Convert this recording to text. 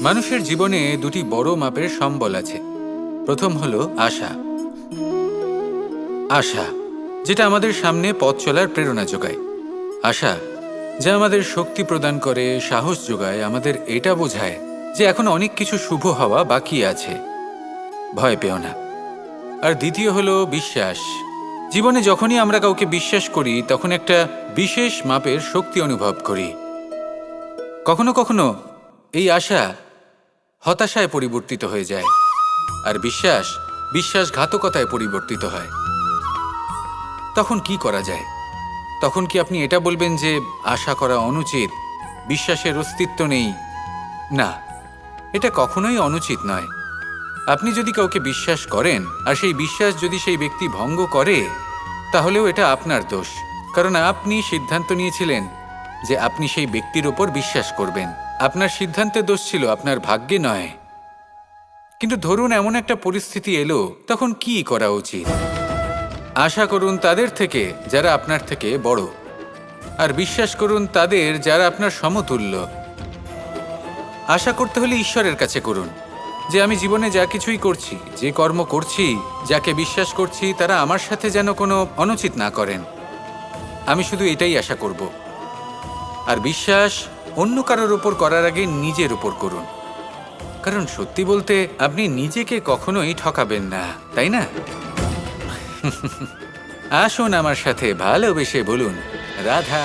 মানুষের জীবনে দুটি বড় মাপের সম্বল আছে। প্রথম হলো আশা। আশা, যেটা আমাদের সামনে পথ চলার প্রেরণা যোগায়। আশা, যা আমাদের শক্তি প্রদান করে, সাহস যোগায়, আমাদের এটা বোঝায় যে এখন অনেক কিছু শুভ হওয়া বাকি আছে, ভয় পেও না। আর দ্বিতীয় হলো বিশ্বাস। জীবনে যখনই আমরা কাউকে বিশ্বাস করি তখন একটা বিশেষ মাপের শক্তি অনুভব করি। কখনো কখনো এই আশা হতাশায় পরিবর্তিত হয়ে যায়, আর বিশ্বাস বিশ্বাসঘাতকতায় পরিবর্তিত হয়। তখন কি করা যায়? তখন কি আপনি এটা বলবেন যে আশা করা অনুচিত, বিশ্বাসের অস্তিত্ব নেই? না, এটা কখনোই অনুচিত নয়। আপনি যদি কাউকে বিশ্বাস করেন আর সেই বিশ্বাস যদি সেই ব্যক্তি ভঙ্গ করে, তাহলেও এটা আপনার দোষ, কারণ আপনি সিদ্ধান্ত নিয়েছিলেন যে আপনি সেই ব্যক্তির ওপর বিশ্বাস করবেন। আপনার সিদ্ধান্তে দোষ ছিল, আপনার ভাগ্যে নয়। কিন্তু ধরুন এমন একটা পরিস্থিতি এলো, তখন কি করা উচিত? আশা করুন তাদের থেকে যারা আপনার থেকে বড়, আর বিশ্বাস করুন তাদের যারা আপনার সমতুল্য। আশা করতে হলে ঈশ্বরের কাছে করুন যে আমি জীবনে যা কিছুই করছি, যে কর্ম করছি, যাকে বিশ্বাস করছি, তারা আমার সাথে যেন কোনো অনুচিত না করেন। আমি শুধু এটাই আশা করব। আর বিশ্বাস অন্য কারোর উপর করার আগে নিজের উপর করুন, কারণ সত্যি বলতে আপনি নিজেকে কখনোই ঠকাবেন না, তাই না? আসুন আমার সাথে ভালোবেসে বলুন, রাধা